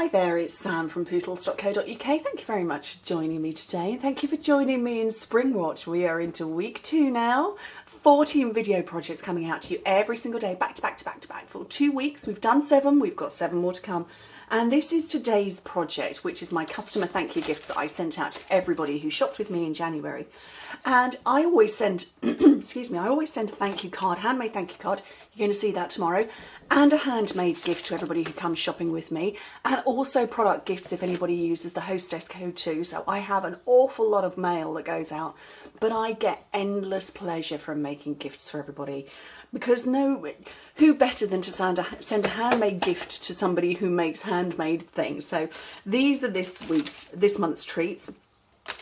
Hi there, it's Sam from Pootles.co.uk. Thank you very much for joining me today. Thank you for joining me in SpringWatch. We are into week 2 now. 14 video projects coming out to you every single day, back to back to back to back for 2 weeks. We've done 7, we've got 7 more to come. And this is today's project, which is my customer thank you gifts that I sent out to everybody who shopped with me in January. And I always send, excuse me, I always send a thank you card, handmade thank you card. You're going to see that tomorrow. And a handmade gift to everybody who comes shopping with me, and also product gifts if anybody uses the hostess code too. So I have an awful lot of mail that goes out, but I get endless pleasure from making gifts for everybody, because who better than to send a handmade gift to somebody who makes handmade things. So these are this month's treats.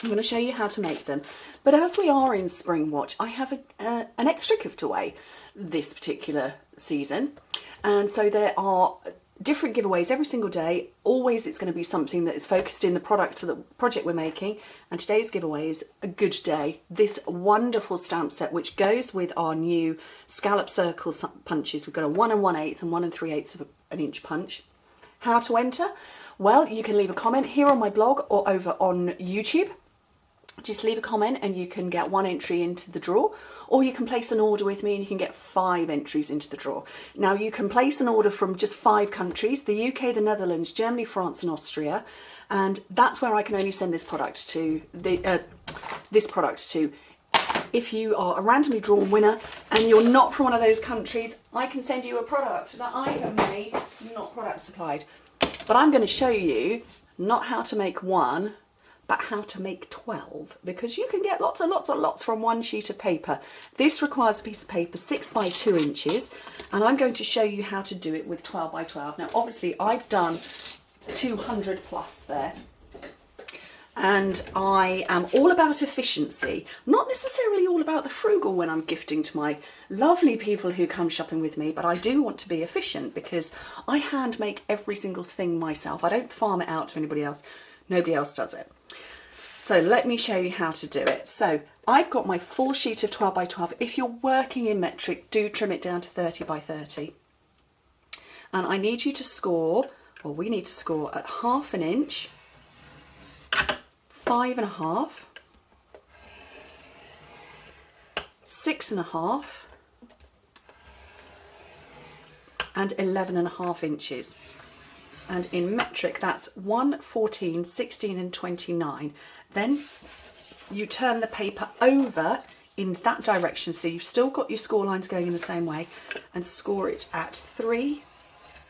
I'm going to show you how to make them. But as we are in SpringWatch, I have an extra gift away this particular season. And so there are different giveaways every single day. Always it's going to be something that is focused in the project we're making. And today's giveaway is a good day. This wonderful stamp set, which goes with our new scallop circle punches. We've got a 1 1/8 and 1 3/8 of an inch punch. How to enter? Well, you can leave a comment here on my blog or over on YouTube. Just leave a comment and you can get 1 entry into the draw, or you can place an order with me and you can get 5 entries into the draw. Now you can place an order from just 5 countries: the UK, the Netherlands, Germany, France and Austria, and that's where I can only send this product to. If you are a randomly drawn winner and you're not from one of those countries, I can send you a product that I have made, not product supplied. But I'm going to show you not how to make 1, but how to make 12, because you can get lots and lots and lots from 1 sheet of paper. This requires a piece of paper 6 by 2 inches, and I'm going to show you how to do it with 12 by 12. Now obviously I've done 200 plus there, and I am all about efficiency, not necessarily all about the frugal when I'm gifting to my lovely people who come shopping with me, but I do want to be efficient because I hand make every single thing myself. I don't farm it out to anybody else. Nobody else does it. So let me show you how to do it. So I've got my full sheet of 12 by 12. If you're working in metric, do trim it down to 30 by 30. And I need you to score, or we need to score at 1/2 inch, 5 1/2, 6 1/2, and 11 1/2 inches. And in metric, that's 1, 14, 16 and 29. Then you turn the paper over in that direction, so you've still got your score lines going in the same way, and score it at 3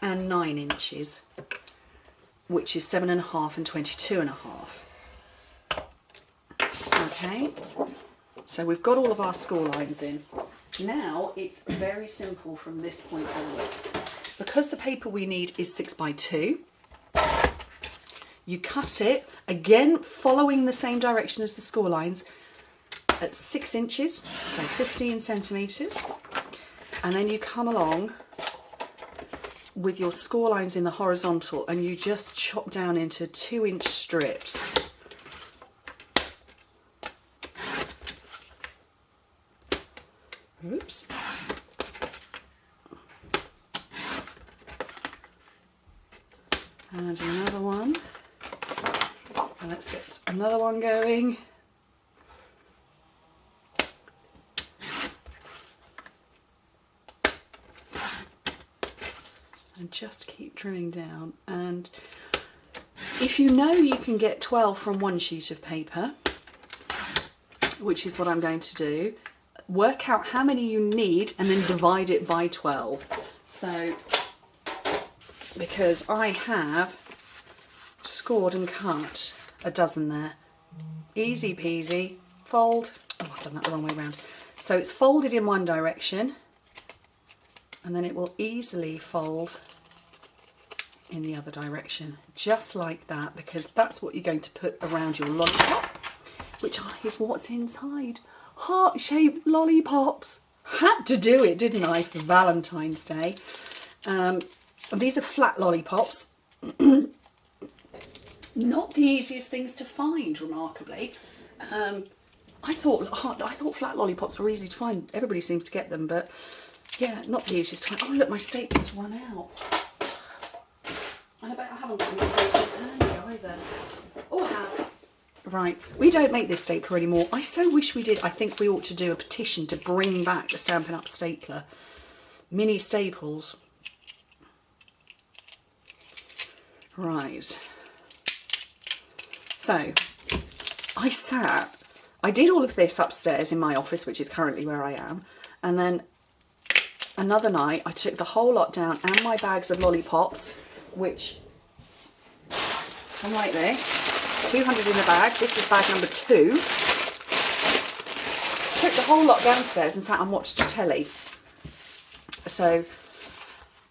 and 9 inches, which is 7 1/2 and 22 1/2. Okay, so we've got all of our score lines in. Now it's very simple from this point onwards. Because the paper we need is 6 by 2, you cut it, again following the same direction as the score lines, at 6 inches, so 15 centimetres, and then you come along with your score lines in the horizontal and you just chop down into 2-inch strips. Oops. And another one. And let's get another one going. And just keep trimming down. And if you know you can get 12 from 1 sheet of paper, which is what I'm going to do, work out how many you need and then divide it by 12. So, because I have scored and cut a dozen there. Easy peasy, fold. Oh, I've done that the wrong way around. So it's folded in one direction and then it will easily fold in the other direction, just like that, because that's what you're going to put around your lollipop, which is what's inside. Heart-shaped lollipops. Had to do it, didn't I, for Valentine's Day. These are flat lollipops. Not the easiest things to find, remarkably. I thought flat lollipops were easy to find. Everybody seems to get them, but yeah, not the easiest to find. Oh look, my stapler's run out. And I bet I haven't got any staplers handy either. Oh, I have. Right, we don't make this stapler anymore. I so wish we did. I think we ought to do a petition to bring back the Stampin' Up! Stapler. Mini staples. Right. So, I did all of this upstairs in my office, which is currently where I am. And then another night, I took the whole lot down and my bags of lollipops, which come like this, 200 in a bag. This is bag number 2. Took the whole lot downstairs and sat and watched telly. So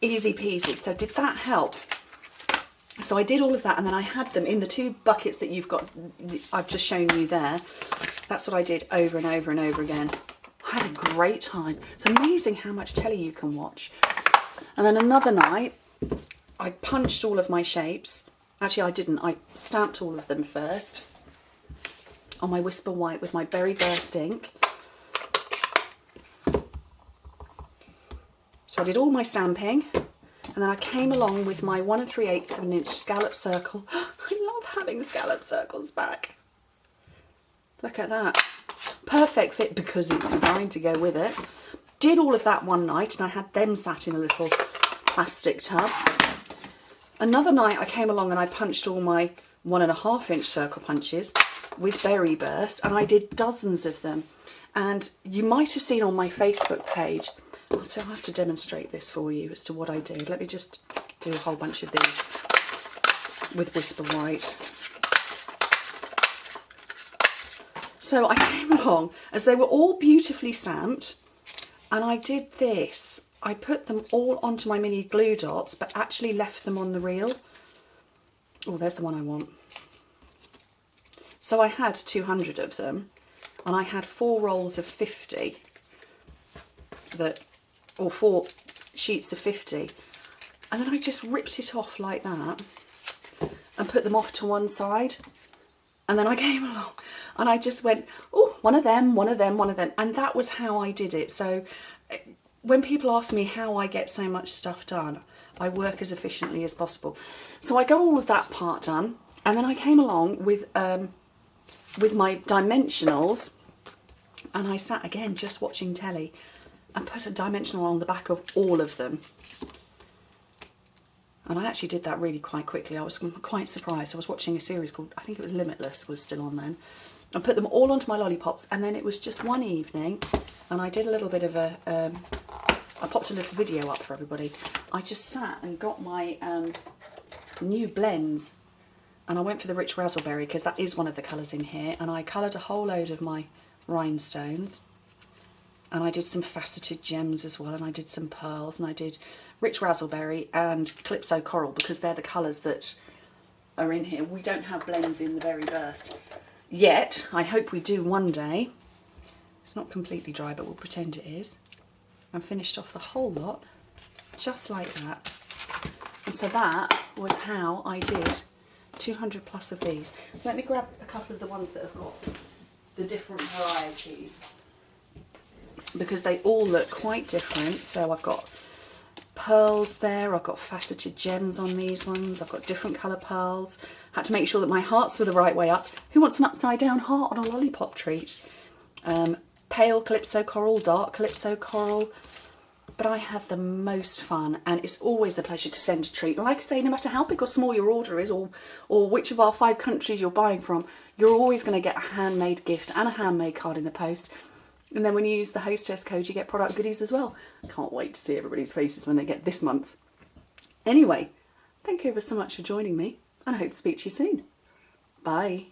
easy peasy. So did that help? So I did all of that, and then I had them in the 2 buckets that I've just shown you there. That's what I did over and over and over again. I had a great time. It's amazing how much telly you can watch. And then another night, I punched all of my shapes. Actually, I didn't. I stamped all of them first on my Whisper White with my Berry Burst ink. So I did all my stamping, and then I came along with my 1 3/8 of an inch scallop circle. I love having scallop circles back. Look at that. Perfect fit because it's designed to go with it. Did all of that one night, and I had them sat in a little plastic tub. Another night I came along and I punched all my 1 1/2 inch circle punches with Berry Burst, and I did dozens of them. And you might have seen on my Facebook page, so I'll have to demonstrate this for you as to what I did. Let me just do a whole bunch of these with Whisper White. So I came along as they were all beautifully stamped, and I did this. I put them all onto my mini glue dots, but actually left them on the reel. Oh, there's the one I want. So I had 200 of them, and I had 4 rolls of 50 or 4 sheets of 50, and then I just ripped it off like that and put them off to one side. And then I came along and I just went, oh, one of them, one of them, one of them. And that was how I did it. So when people ask me how I get so much stuff done, I work as efficiently as possible. So I got all of that part done, and then I came along with my dimensionals, and I sat again just watching telly and put a dimensional on the back of all of them. And I actually did that really quite quickly. I was quite surprised. I was watching a series called, I think it was Limitless, was still on then. I put them all onto my lollipops, and then it was just one evening, and I did a little bit of a, I popped a little video up for everybody. I just sat and got my new blends, and I went for the rich razzleberry because that is one of the colours in here, and I coloured a whole load of my rhinestones, and I did some faceted gems as well, and I did some pearls, and I did rich razzleberry and calypso coral because they're the colours that are in here. We don't have blends in the Berry Burst yet. I hope we do one day. It's not completely dry, but we'll pretend it is. And finished off the whole lot just like that. And so that was how I did 200 plus of these. So let me grab a couple of the ones that have got the different varieties, because they all look quite different. So I've got pearls there, I've got faceted gems on these ones, I've got different colour pearls. Had to make sure that my hearts were the right way up. Who wants an upside down heart on a lollipop treat? Pale calypso coral, dark calypso coral. But I had the most fun, and it's always a pleasure to send a treat. Like I say, no matter how big or small your order is, or which of our 5 countries you're buying from, you're always going to get a handmade gift and a handmade card in the post. And then when you use the hostess code, you get product goodies as well. Can't wait to see everybody's faces when they get this month's. Anyway, thank you ever so much for joining me, and I hope to speak to you soon. Bye.